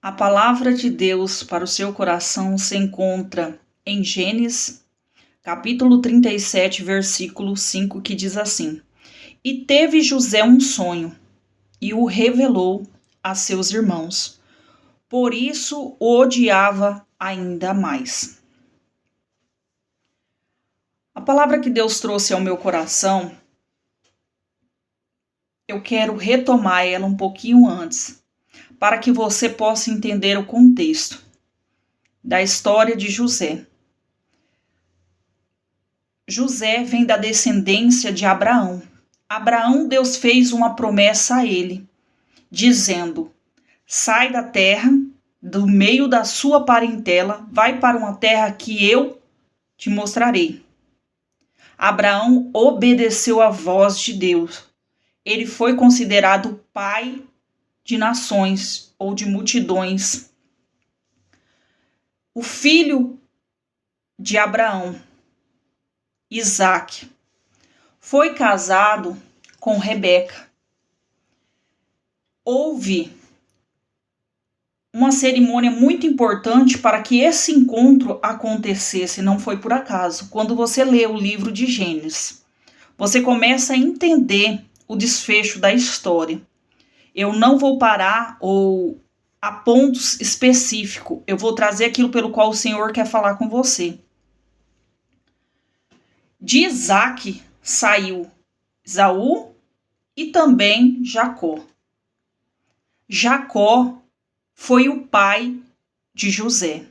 A palavra de Deus para o seu coração se encontra em Gênesis, capítulo 37, versículo 5, que diz assim: E teve José um sonho, e o revelou a seus irmãos. Por isso o odiava ainda mais. A palavra que Deus trouxe ao meu coração, eu quero retomar ela um pouquinho antes, para que você possa entender o contexto da história de José. José vem da descendência de Abraão. Abraão, Deus fez uma promessa a ele, dizendo: sai da terra, do meio da sua parentela, vai para uma terra que eu te mostrarei. Abraão obedeceu à voz de Deus. Ele foi considerado pai de nações ou de multidões. O filho de Abraão, Isaque, foi casado com Rebeca. Houve uma cerimônia muito importante para que esse encontro acontecesse, não foi por acaso. Quando você lê o livro de Gênesis, você começa a entender o desfecho da história. Eu não vou parar ou a pontos específicos, eu vou trazer aquilo pelo qual o Senhor quer falar com você. De Isaque saiu Esaú e também Jacó. Jacó foi o pai de José.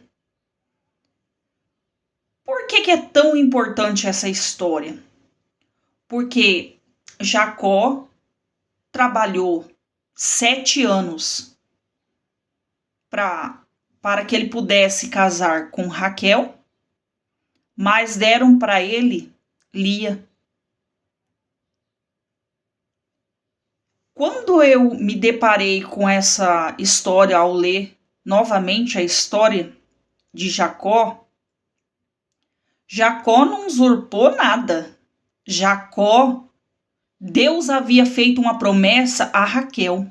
Por que é tão importante essa história? Porque Jacó trabalhou 7 anos para que ele pudesse casar com Raquel, mas deram para ele Lia. Quando eu me deparei com essa história ao ler novamente a história de Jacó, Jacó não usurpou nada. Jacó, Deus havia feito uma promessa a Raquel.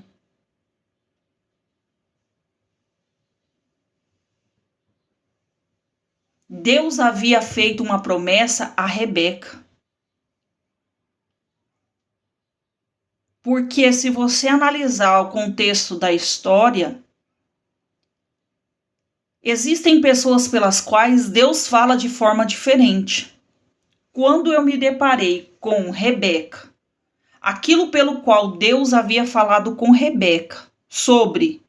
Deus havia feito uma promessa a Rebeca. Porque se você analisar o contexto da história, existem pessoas pelas quais Deus fala de forma diferente. Quando eu me deparei com Rebeca, aquilo pelo qual Deus havia falado com Rebeca, sobre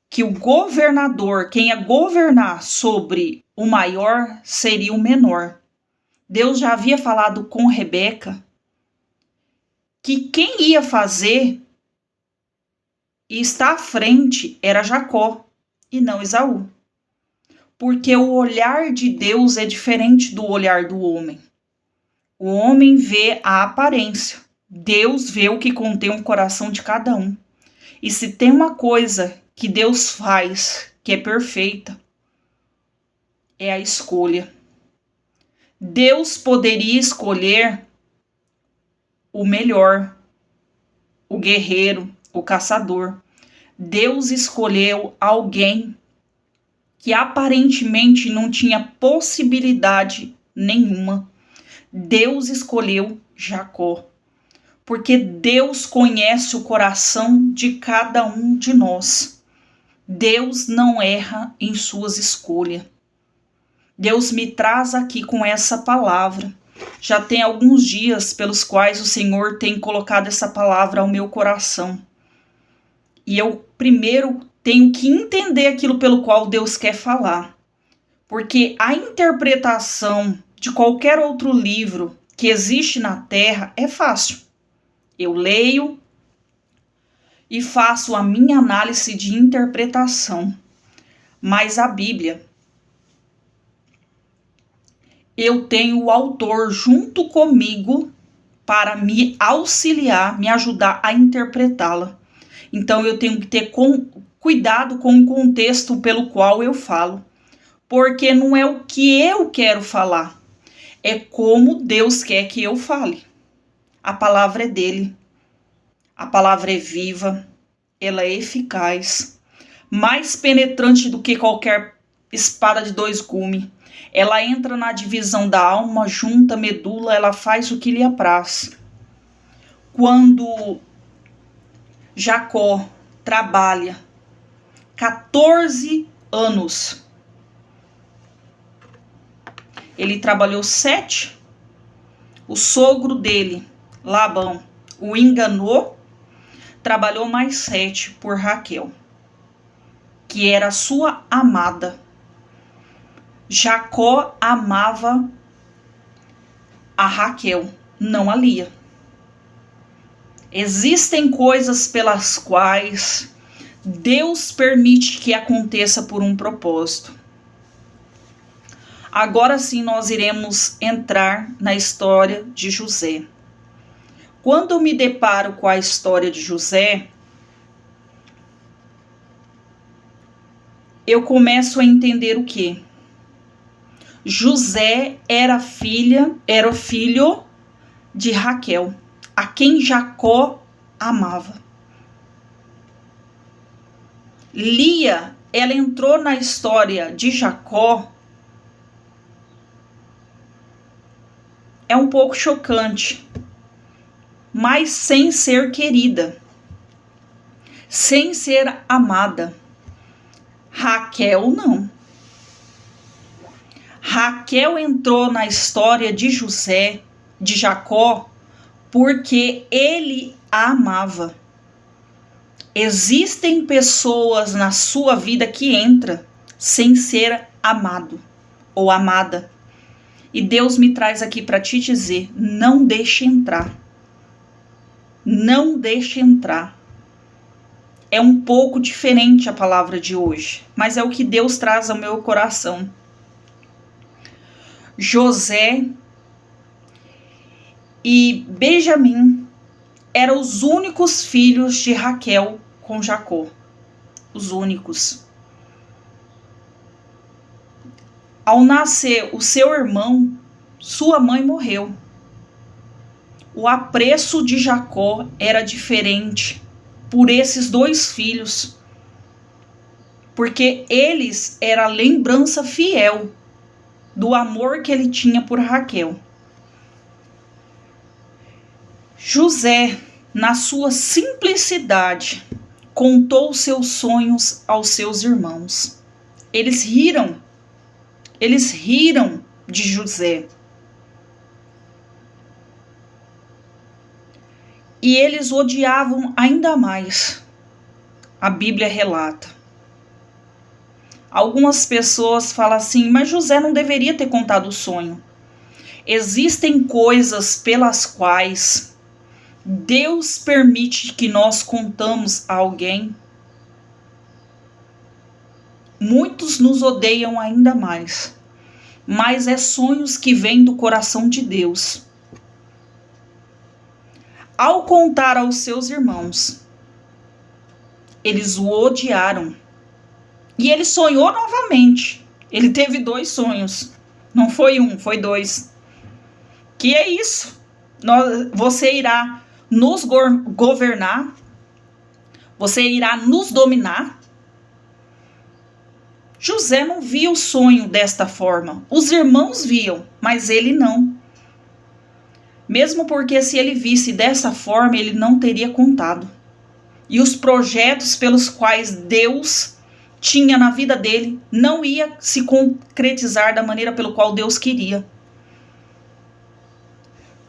que o governador, quem ia governar sobre o maior, seria o menor. Deus já havia falado com Rebeca que quem ia fazer e estar à frente era Jacó e não Esaú. Porque o olhar de Deus é diferente do olhar do homem. O homem vê a aparência. Deus vê o que contém o coração de cada um. E se tem uma coisa que Deus faz que é perfeita, é a escolha. Deus poderia escolher o melhor, o guerreiro, o caçador. Deus escolheu alguém que aparentemente não tinha possibilidade nenhuma. Deus escolheu Jacó, porque Deus conhece o coração de cada um de nós. Deus não erra em suas escolhas. Deus me traz aqui com essa palavra. Já tem alguns dias pelos quais o Senhor tem colocado essa palavra ao meu coração. E eu primeiro tenho que entender aquilo pelo qual Deus quer falar. Porque a interpretação de qualquer outro livro que existe na Terra é fácil. Eu leio e faço a minha análise de interpretação. Mas a Bíblia, eu tenho o autor junto comigo para me auxiliar, me ajudar a interpretá-la. Então eu tenho que ter cuidado com o contexto pelo qual eu falo. Porque não é o que eu quero falar, é como Deus quer que eu fale. A palavra é dele. A palavra é viva, ela é eficaz. mais penetrante do que qualquer espada de dois gumes. Ela entra na divisão da alma, junta, medula, ela faz o que lhe apraz. Quando Jacó trabalha 14 anos, ele trabalhou 7, o sogro dele, Labão, o enganou, trabalhou mais 7 por Raquel, que era sua amada. Jacó amava a Raquel, não a Lia. Existem coisas pelas quais Deus permite que aconteça por um propósito. Agora sim nós iremos entrar na história de José. Quando eu me deparo com a história de José, eu começo a entender o quê? José era filho de Raquel, a quem Jacó amava. Lia, ela entrou na história de Jacó. É um pouco chocante, mas sem ser querida, sem ser amada. Raquel não. Raquel entrou na história de José, de Jacó, porque ele a amava. Existem pessoas na sua vida que entram sem ser amado ou amada. E Deus me traz aqui para te dizer, não deixe entrar. Não deixe entrar. É um pouco diferente a palavra de hoje, mas é o que Deus traz ao meu coração. José e Benjamim eram os únicos filhos de Raquel com Jacó. Os únicos. Ao nascer o seu irmão, sua mãe morreu. O apreço de Jacó era diferente por esses dois filhos, porque eles eram a lembrança fiel do amor que ele tinha por Raquel. José, na sua simplicidade, contou seus sonhos aos seus irmãos. Eles riram de José. E eles odiavam ainda mais. A Bíblia relata. Algumas pessoas falam assim, mas José não deveria ter contado o sonho. Existem coisas pelas quais Deus permite que nós contamos a alguém. Muitos nos odeiam ainda mais, mas é sonhos que vêm do coração de Deus. Ao contar aos seus irmãos, eles o odiaram. E ele sonhou novamente. Ele teve 2 sonhos. Não foi 1, foi 2. Que é isso? Você irá nos governar? Você irá nos dominar? José não via o sonho desta forma. Os irmãos viam, mas ele não. Mesmo porque se ele visse dessa forma, ele não teria contado. E os projetos pelos quais Deus tinha na vida dele não ia se concretizar da maneira pelo qual Deus queria.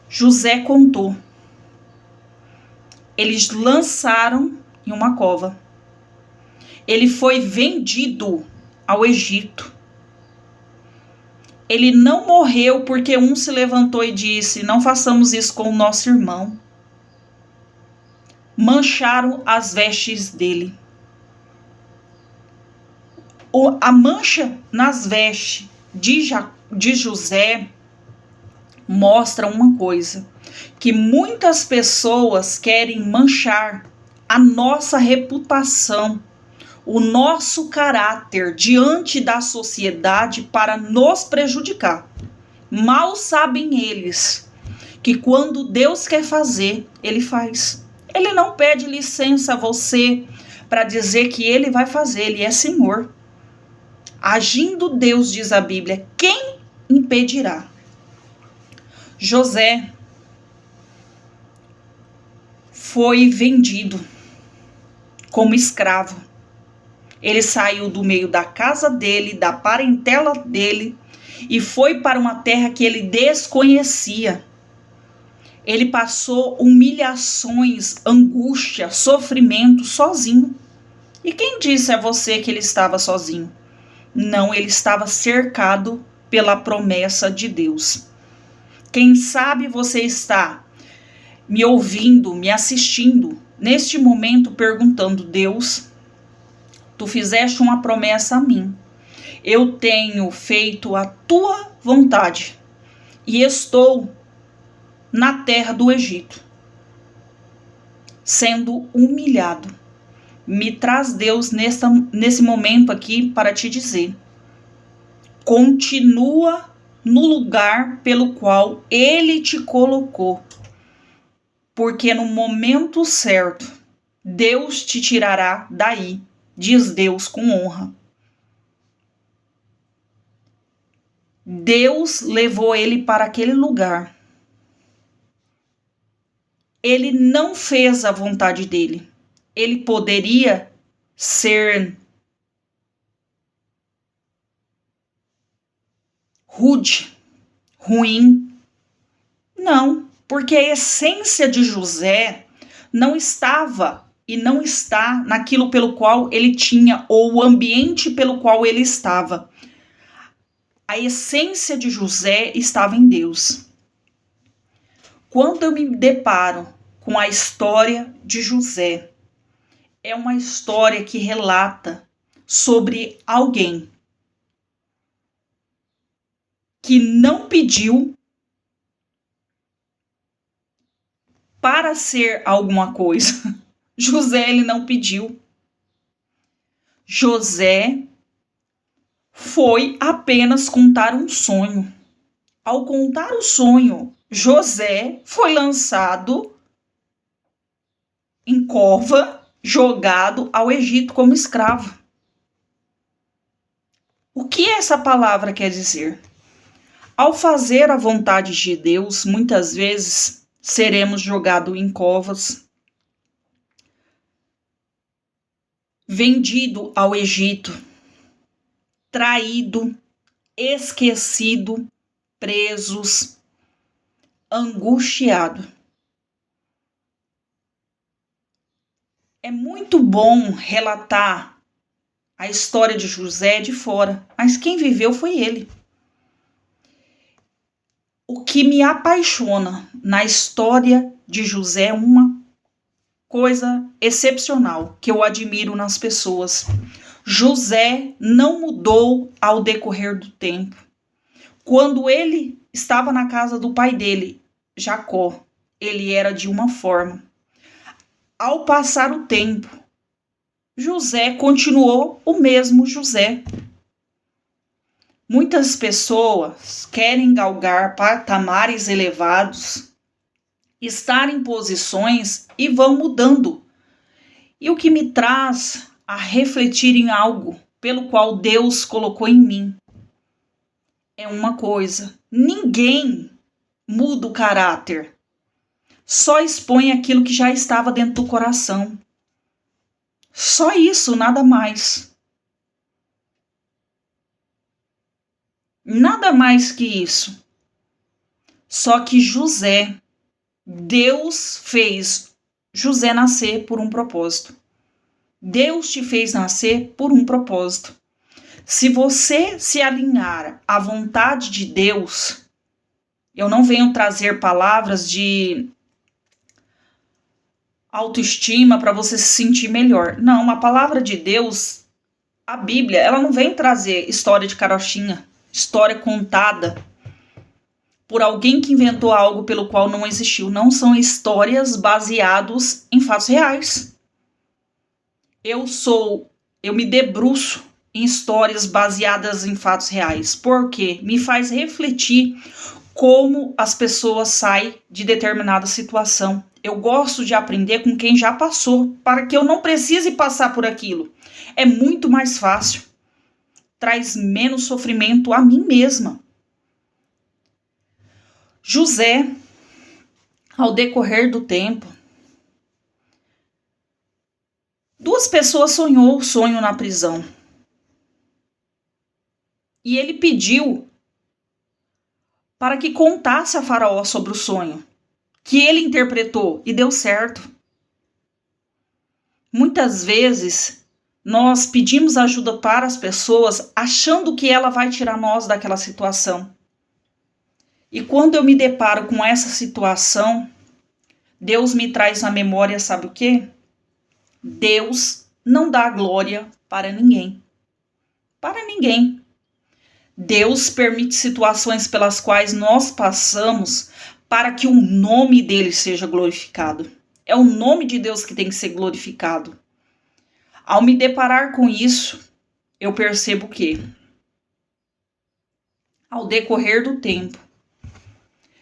José contou. Eles lançaram em uma cova. Ele foi vendido ao Egito. Ele não morreu porque um se levantou e disse, não façamos isso com o nosso irmão. Mancharam as vestes dele. A mancha nas vestes de José mostra uma coisa, que muitas pessoas querem manchar a nossa reputação, o nosso caráter diante da sociedade para nos prejudicar. Mal sabem eles que quando Deus quer fazer, Ele faz. Ele não pede licença a você para dizer que ele vai fazer, ele é Senhor. Agindo Deus, diz a Bíblia, quem impedirá? José foi vendido como escravo. Ele saiu do meio da casa dele, da parentela dele, e foi para uma terra que ele desconhecia. Ele passou humilhações, angústia, sofrimento sozinho. E quem disse a você que ele estava sozinho? Não, ele estava cercado pela promessa de Deus. Quem sabe você está me ouvindo, me assistindo, neste momento perguntando: Deus, tu fizeste uma promessa a mim. Eu tenho feito a tua vontade e estou na terra do Egito, sendo humilhado. Me traz Deus nesse momento aqui para te dizer: continua no lugar pelo qual Ele te colocou, porque no momento certo Deus te tirará daí, diz Deus com honra. Deus levou ele para aquele lugar. Ele não fez a vontade dele. Ele poderia ser rude, ruim. Não, porque a essência de José não estava e não está naquilo pelo qual ele tinha, ou o ambiente pelo qual ele estava. A essência de José estava em Deus. Quando eu me deparo com a história de José, é uma história que relata sobre alguém que não pediu para ser alguma coisa. José, ele não pediu. José foi apenas contar um sonho. Ao contar o sonho, José foi lançado em cova, jogado ao Egito como escravo. O que essa palavra quer dizer? Ao fazer a vontade de Deus, muitas vezes seremos jogados em covas, vendido ao Egito, traído, esquecido, presos, angustiado. É muito bom relatar a história de José de fora, mas quem viveu foi ele. O que me apaixona na história de José é uma coisa excepcional que eu admiro nas pessoas. José não mudou ao decorrer do tempo. Quando ele estava na casa do pai dele, Jacó, ele era de uma forma. Ao passar o tempo, José continuou o mesmo José. Muitas pessoas querem galgar patamares elevados, estar em posições e vão mudando. E o que me traz a refletir em algo pelo qual Deus colocou em mim é uma coisa: ninguém muda o caráter, só expõe aquilo que já estava dentro do coração. Só isso, nada mais. Nada mais que isso. Só que José, Deus fez José nascer por um propósito. Deus te fez nascer por um propósito. Se você se alinhar à vontade de Deus, eu não venho trazer palavras de autoestima para você se sentir melhor. Não, a palavra de Deus, a Bíblia, ela não vem trazer história de carochinha, história contada por alguém que inventou algo pelo qual não existiu. Não são histórias baseadas em fatos reais. Eu me debruço em histórias baseadas em fatos reais, porque me faz refletir como as pessoas saem de determinada situação. Eu gosto de aprender com quem já passou, para que eu não precise passar por aquilo. É muito mais fácil. Traz menos sofrimento a mim mesma. José, ao decorrer do tempo, duas pessoas sonhou o sonho na prisão. E ele pediu para que contasse a Faraó sobre o sonho, que ele interpretou, e deu certo. Muitas vezes, nós pedimos ajuda para as pessoas achando que ela vai tirar nós daquela situação. E quando eu me deparo com essa situação, Deus me traz na memória, sabe o quê? Deus não dá glória para ninguém. Para ninguém. Deus permite situações pelas quais nós passamos para que o nome dele seja glorificado. É o nome de Deus que tem que ser glorificado. Ao me deparar com isso, eu percebo que, ao decorrer do tempo,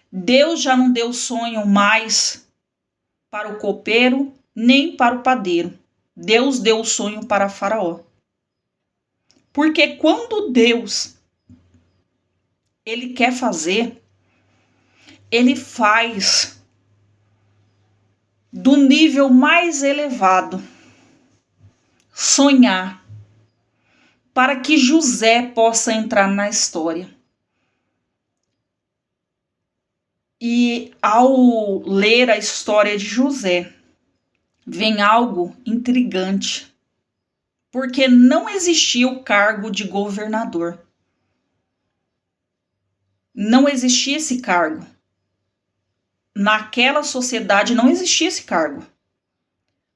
Deus já não deu sonho mais para o copeiro, nem para o padeiro. Deus deu o sonho para Faraó. Porque quando Deus ele quer fazer, ele faz do nível mais elevado, sonhar, para que José possa entrar na história. E ao ler a história de José, vem algo intrigante, porque não existia o cargo de governador. Não existia esse cargo. Naquela sociedade não existia esse cargo.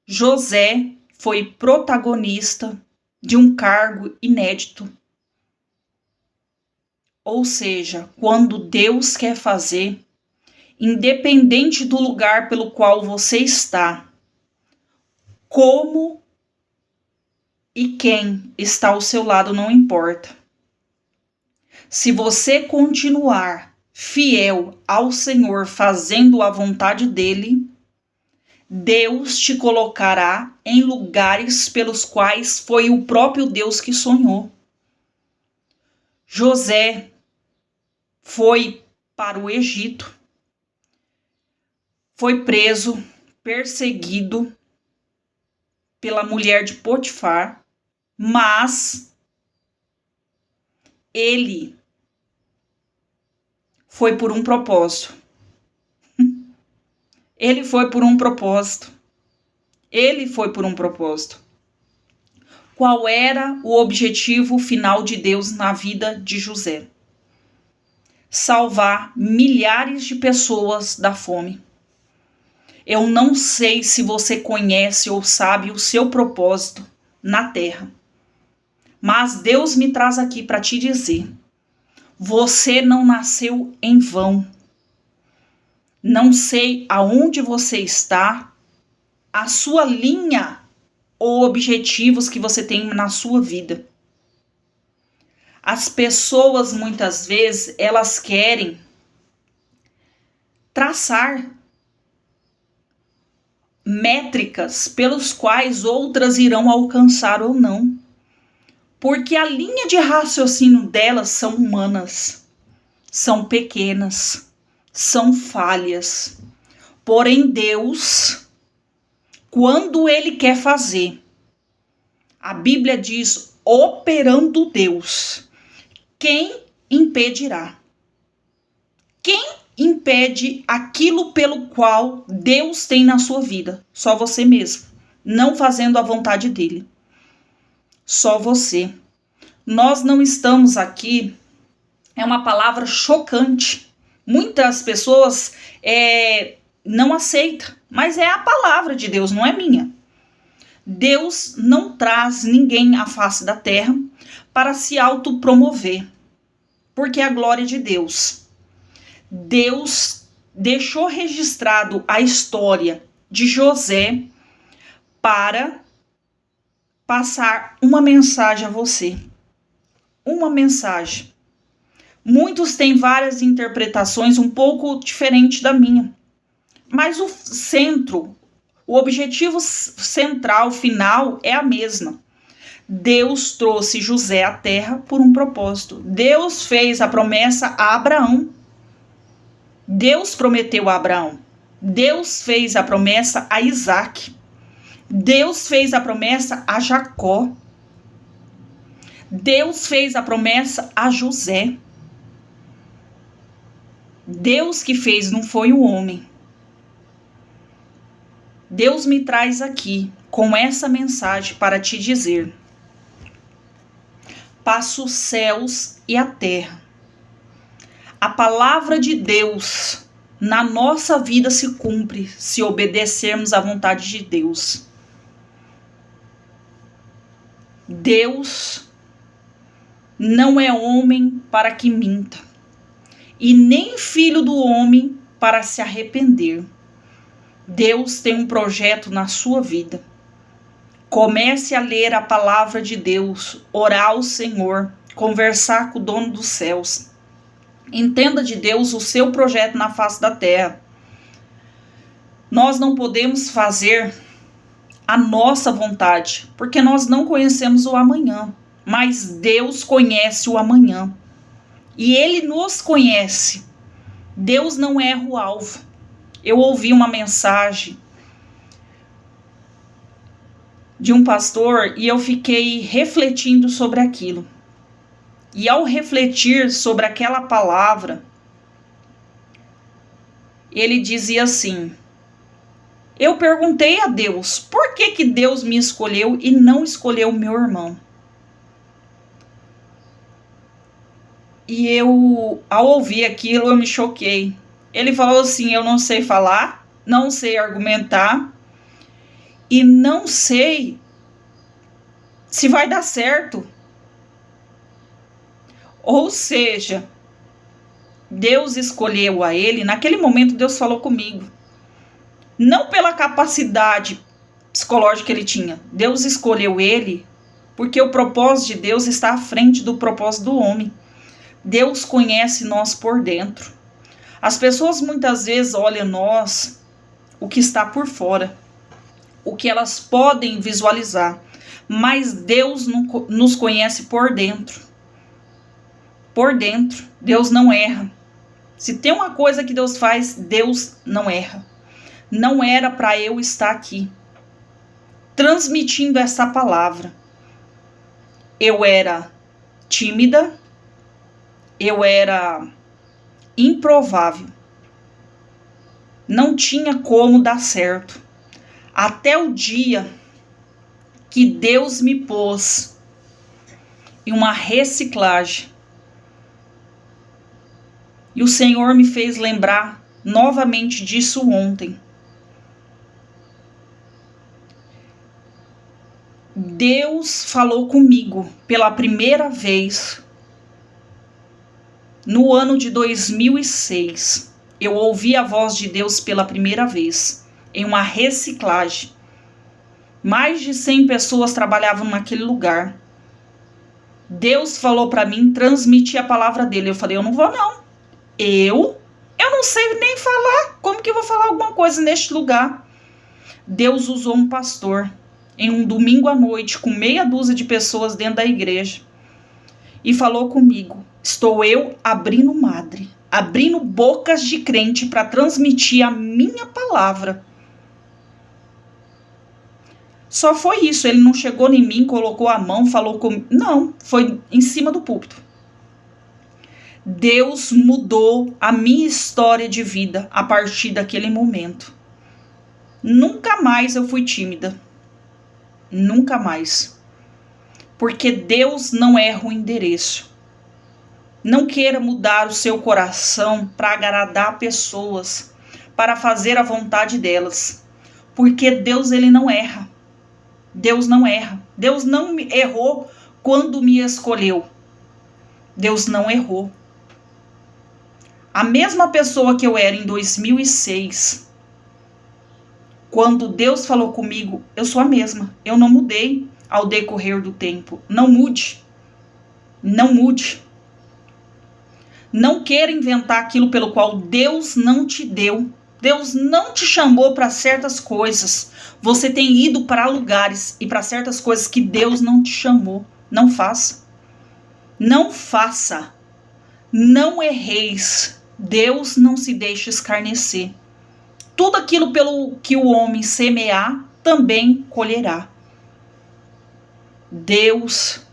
José foi protagonista de um cargo inédito. Ou seja, quando Deus quer fazer, independente do lugar pelo qual você está, como e quem está ao seu lado não importa. Se você continuar fiel ao Senhor, fazendo a vontade dele, Deus te colocará em lugares pelos quais foi o próprio Deus que sonhou. José foi para o Egito, foi preso, perseguido pela mulher de Potifar, mas ele foi por um propósito. Ele foi por um propósito. Ele foi por um propósito. Qual era o objetivo final de Deus na vida de José? Salvar milhares de pessoas da fome. Eu não sei se você conhece ou sabe o seu propósito na terra, mas Deus me traz aqui para te dizer: você não nasceu em vão. Não sei aonde você está, a sua linha ou objetivos que você tem na sua vida. As pessoas, muitas vezes, elas querem traçar métricas pelos quais outras irão alcançar ou não. Porque a linha de raciocínio delas são humanas, são pequenas, são falhas. Porém, Deus, quando Ele quer fazer, a Bíblia diz, operando Deus, quem impedirá? Quem impede aquilo pelo qual Deus tem na sua vida? Só você mesmo, não fazendo a vontade dele. Só você. Nós não estamos aqui, é uma palavra chocante. Muitas pessoas não aceitam, mas é a palavra de Deus, não é minha. Deus não traz ninguém à face da terra para se autopromover, porque é a glória de Deus. Deus deixou registrado a história de José para passar uma mensagem a você. Uma mensagem. Muitos têm várias interpretações um pouco diferentes da minha. Mas o centro, o objetivo central, final, é a mesma. Deus trouxe José à terra por um propósito. Deus fez a promessa a Abraão. Deus prometeu a Abraão. Deus fez a promessa a Isaac. Deus fez a promessa a Jacó. Deus fez a promessa a José. Deus que fez, não foi o homem. Deus me traz aqui com essa mensagem para te dizer: passo os céus e a terra. A palavra de Deus na nossa vida se cumpre se obedecermos à vontade de Deus. Deus não é homem para que minta, e nem filho do homem para se arrepender. Deus tem um projeto na sua vida. Comece a ler a palavra de Deus, orar ao Senhor, conversar com o dono dos céus. Entenda de Deus o seu projeto na face da terra. Nós não podemos fazer a nossa vontade, porque nós não conhecemos o amanhã, mas Deus conhece o amanhã. E Ele nos conhece. Deus não erra o alvo. Eu ouvi uma mensagem de um pastor e eu fiquei refletindo sobre aquilo. E ao refletir sobre aquela palavra, ele dizia assim: eu perguntei a Deus, por que Deus me escolheu e não escolheu meu irmão? E eu, ao ouvir aquilo, eu me choquei. Ele falou assim: eu não sei falar, não sei argumentar e não sei se vai dar certo. Ou seja, Deus escolheu a ele, naquele momento Deus falou comigo. Não pela capacidade psicológica que ele tinha. Deus escolheu ele porque o propósito de Deus está à frente do propósito do homem. Deus conhece nós por dentro. As pessoas muitas vezes olham nós, o que está por fora, o que elas podem visualizar, mas Deus nos conhece por dentro. Por dentro, Deus não erra. Se tem uma coisa que Deus faz, Deus não erra. Não era para eu estar aqui, transmitindo essa palavra. Eu era tímida, eu era improvável. Não tinha como dar certo. Até o dia que Deus me pôs em uma reciclagem. E o Senhor me fez lembrar novamente disso ontem. Deus falou comigo pela primeira vez no ano de 2006. Eu ouvi a voz de Deus pela primeira vez em uma reciclagem. Mais de 100 pessoas trabalhavam naquele lugar. Deus falou para mim transmitir a palavra dele. Eu falei: eu não vou não. Eu não sei nem falar. Como que eu vou falar alguma coisa neste lugar? Deus usou um pastor em um domingo à noite com meia dúzia de pessoas dentro da igreja e falou comigo: estou eu abrindo madre, abrindo bocas de crente para transmitir a minha palavra. Só foi isso. Ele não chegou em mim, colocou a mão, falou comigo. Não, foi em cima do púlpito. Deus mudou a minha história de vida a partir daquele momento. Nunca mais eu fui tímida. Nunca mais. Porque Deus não erra o endereço. Não queira mudar o seu coração para agradar pessoas, para fazer a vontade delas. Porque Deus, ele não erra. Deus não erra. Deus não errou quando me escolheu. Deus não errou. A mesma pessoa que eu era em 2006, quando Deus falou comigo, eu sou a mesma. Eu não mudei ao decorrer do tempo. Não mude. Não mude. Não queira inventar aquilo pelo qual Deus não te deu. Deus não te chamou para certas coisas. Você tem ido para lugares e para certas coisas que Deus não te chamou. Não faça. Não faça. Não erreis. Deus não se deixa escarnecer. Tudo aquilo pelo que o homem semear, também colherá. Deus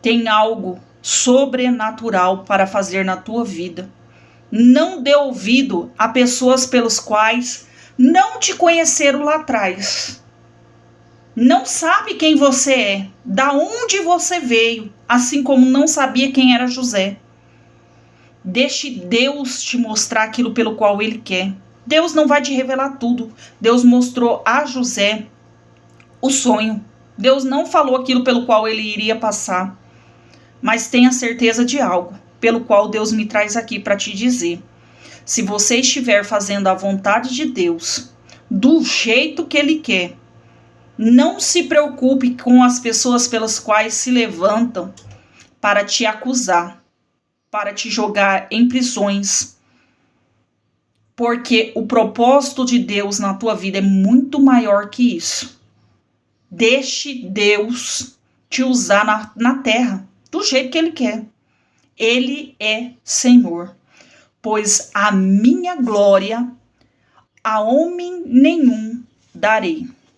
tem algo sobrenatural para fazer na tua vida. Não dê ouvido a pessoas pelos quais não te conheceram lá atrás. Não sabe quem você é, da onde você veio, assim como não sabia quem era José. Deixe Deus te mostrar aquilo pelo qual Ele quer. Deus não vai te revelar tudo. Deus mostrou a José o sonho. Deus não falou aquilo pelo qual ele iria passar. Mas tenha certeza de algo, pelo qual Deus me traz aqui para te dizer. Se você estiver fazendo a vontade de Deus, do jeito que Ele quer, não se preocupe com as pessoas pelas quais se levantam para te acusar, para te jogar em prisões. Porque o propósito de Deus na tua vida é muito maior que isso. Deixe Deus te usar na terra, do jeito que Ele quer. Ele é Senhor. Pois a minha glória a homem nenhum darei.